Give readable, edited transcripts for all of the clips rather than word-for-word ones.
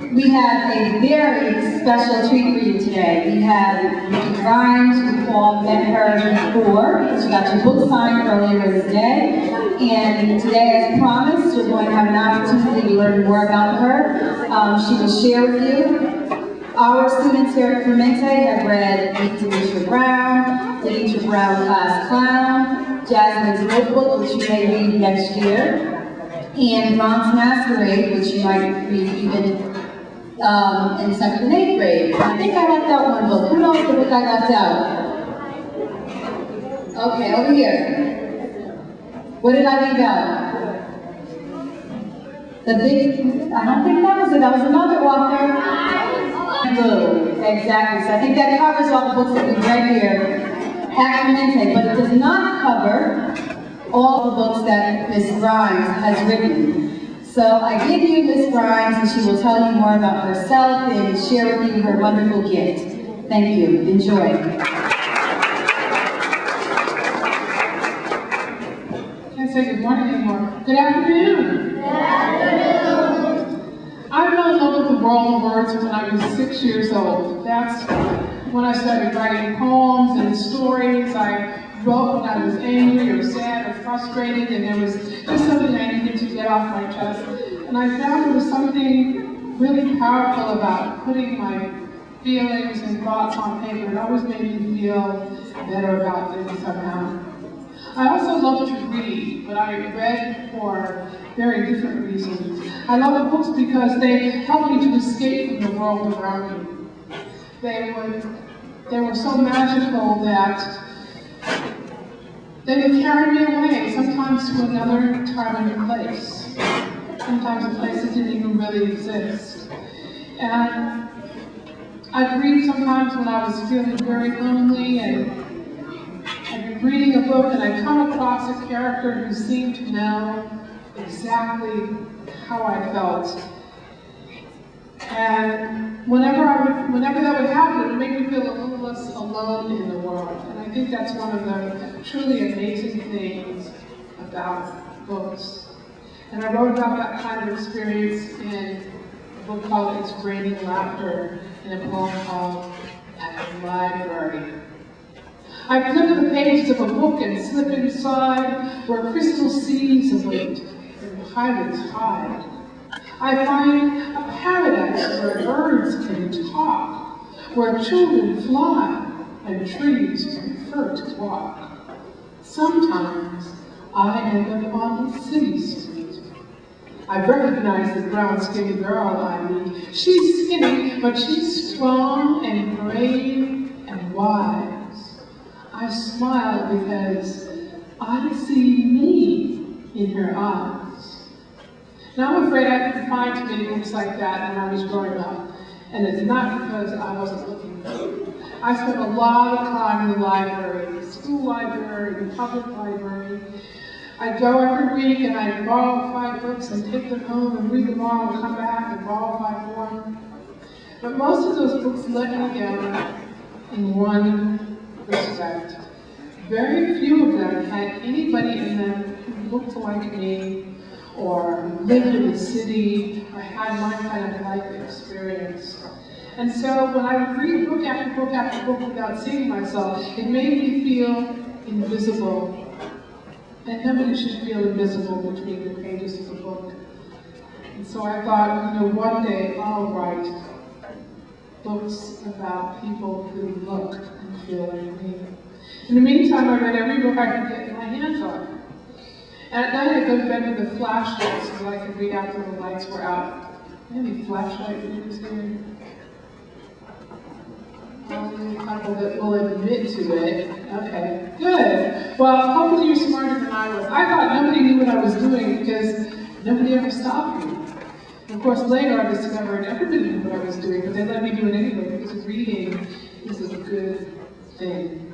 We have a very special treat for you today. We have Nikki who all met her before, because she got your book signed earlier in the day. And today, as promised, you're going to have an opportunity to learn more about her. She will share with you. Our students here at Clemente have read Denisha Brown, Class Clown, Jasmine's Notebook, which you may read next year, and Ron's Masquerade, which you might read even in 7th and 8th grade. I think I left out one book. Who knows the book I left out? Okay, over here. What did I leave out? The big, I don't think that was it. That was another author. Blue. Exactly. So I think that covers all the books that we've read here at Clemente, but it does not cover all the books that Ms. Grimes has written. So I give you Ms. Grimes, and she will tell you more about herself and share with you her wonderful gift. Thank you. Enjoy. Can't say good morning anymore. Good afternoon. Good afternoon. I fell in love with the world of words when I was 6 years old. That's when I started writing poems and stories. I wrote when I was angry or sad or frustrated, and there was just something I needed to get off my chest. And I found there was something really powerful about putting my feelings and thoughts on paper. It always made me feel better about things somehow. I also love to read, but I read for very different reasons. I love the books because they help me to escape from the world around me. They were so magical that they would carry me away, sometimes to another time and place. Sometimes a place that didn't even really exist. And I'd read sometimes when I was feeling very lonely, and I'd be reading a book and I'd come across a character who seemed to know exactly how I felt. And whenever that would happen, it would make me feel a little less alone in the world. And I think that's one of the truly amazing things about books. And I wrote about that kind of experience in a book called It's Raining Laughter, and a poem called At the Library. I flip the pages of a book and slip inside where crystal seas await and pirates hide. I find a paradise where birds can talk, where children fly and trees prefer to walk. Sometimes I end up on the city street. I recognize the brown skinny girl I meet. She's skinny, but she's strong and brave and wise. I smile because I see me in her eyes. Now I'm afraid I didn't find too many books like that when I was growing up. And it's not because I wasn't looking for them. I spent a lot of time in the library, the school library, the public library. I'd go every week and I'd borrow 5 books and take them home and read them all and come back and borrow 5 more. But most of those books let me down in one respect. Very few of them had anybody in them who looked like me, or lived in the city, or had my kind of life experience. And so when I would read book after book after book without seeing myself, it made me feel invisible. And nobody should feel invisible between the pages of the book. And so I thought, one day I'll write books about people who look and feel like me. In the meantime, I read every book I could get my hands on. And at night I'd go to bed with a flashlight so that I could read after the lights were out. Any flashlight readers here? Only a couple that will admit to it. Okay, good. Well, hopefully you're smarter than I was. I thought nobody knew what I was doing because nobody ever stopped me. And of course, later I discovered everybody knew what I was doing, but they let me do it anyway because reading is a good thing.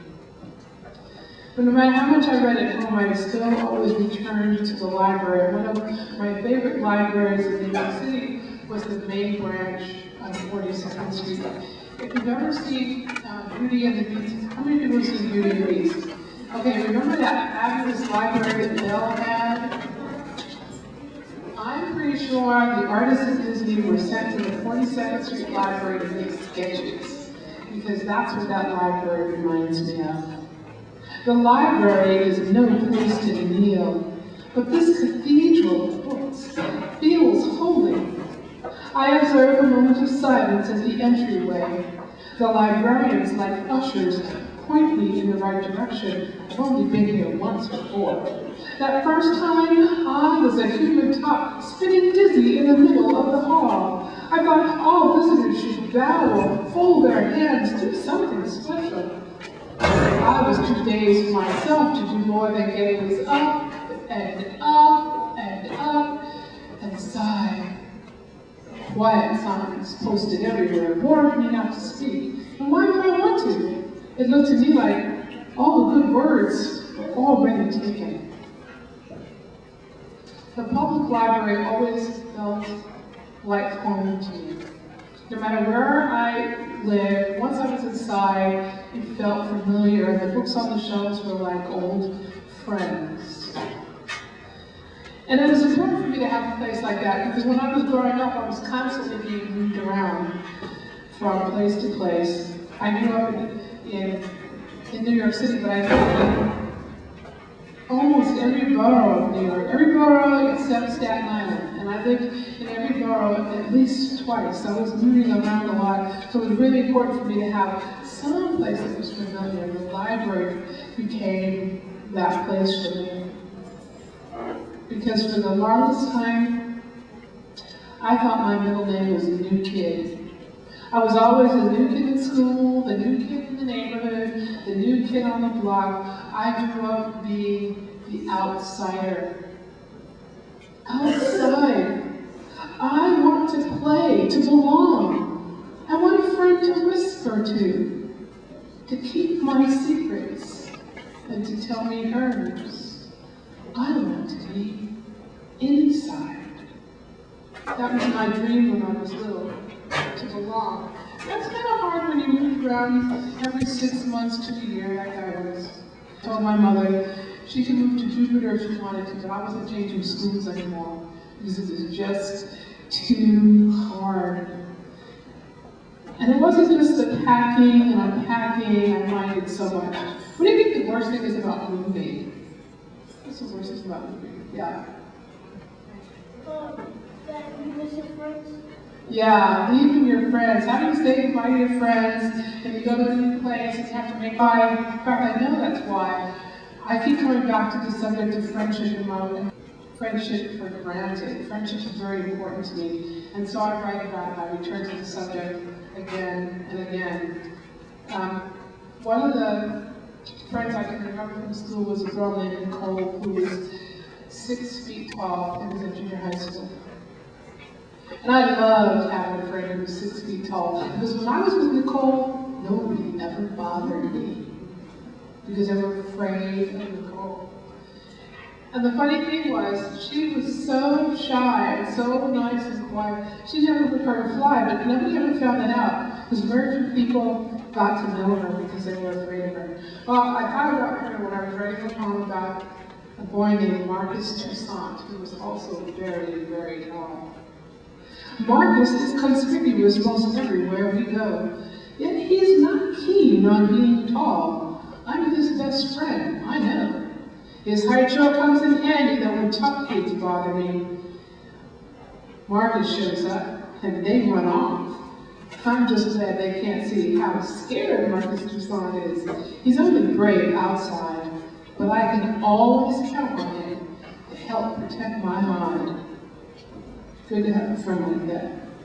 But no matter how much I read at home, I would still always return to the library. One of my favorite libraries in New York City was the main branch on 42nd Street. If you've ever seen Beauty and the Beast, how many people have seen Beauty and the Beast? Okay, remember that fabulous library that Belle had? I'm pretty sure the artists at Disney were sent to the 42nd Street Library to make sketches, because that's what that library reminds me of. The library is no place to kneel, but this cathedral of books feels holy. I observe a moment of silence at the entryway. The librarians, like ushers, point me in the right direction. I've only been here once before. That first time, I was a human top, spinning dizzy in the middle of the hall. I thought all visitors should bow or fold their hands, do something special. I was too dazed myself to do more than gaze up and up and up and sigh. Quiet signs posted everywhere warned me not to speak. And why would I want to? It looked to me like all the good words were already taken. The public library always felt like home to me. No matter where I lived, once I was inside, it felt familiar. The books on the shelves were like old friends. And it was important for me to have a place like that, because when I was growing up, I was constantly being moved around from place to place. I grew up in New York City, but I lived in almost every borough of New York, every borough except Staten Island. And I lived in every borough at least twice. I was moving around a lot, so it was really important for me to have some place that was familiar. The library became that place for me. Because for the longest time, I thought my middle name was the new kid. I was always the new kid in school, the new kid in the neighborhood, the new kid on the block. I grew up being the outsider. Outside. I want to play, to belong. I want a friend to whisper to keep my secrets, and to tell me hers. I want to be inside. That was my dream when I was little, to belong. That's kind of hard when you move around every 6 months to a year like I was. I told my mother she could move to Jupiter if she wanted to, but I wasn't changing schools anymore because it was just too hard. And it wasn't just the packing and unpacking I minded so much. What do you think the worst thing is about moving? What's the worst thing about moving? Yeah. That you miss your friends? Yeah, leaving your friends. How do you say goodbye to your friends and you go to a new place and you have to make bye? In fact, I know that's why. I keep coming back to the subject of friendship and friendship for granted. Friendship is very important to me. And so I write about it. I return to the subject again and again. One of the friends I can remember from school was a girl named Nicole who was 6 feet tall and was in junior high school. And I loved having a friend who was 6 feet tall, because when I was with Nicole, nobody ever bothered me, because they were afraid of Nicole. And the funny thing was, she was so shy and so nice and quiet. She never would hurt a fly, but nobody ever found that out, because very few people got to know her because they were afraid of her. Well, I thought about her when I was writing a poem about a boy named Marcus Toussaint, who was also very, very tall. Marcus is conspicuous most everywhere we go, yet he's not keen on being tall. I'm his best friend, I know. His height sure comes in handy though when tough kids bother me. Marcus shows up, and they run off. I'm just glad they can't see how scared Marcus Toussaint is. He's only brave outside, but I can always count on him to help protect my mind. Good to have a friend like that.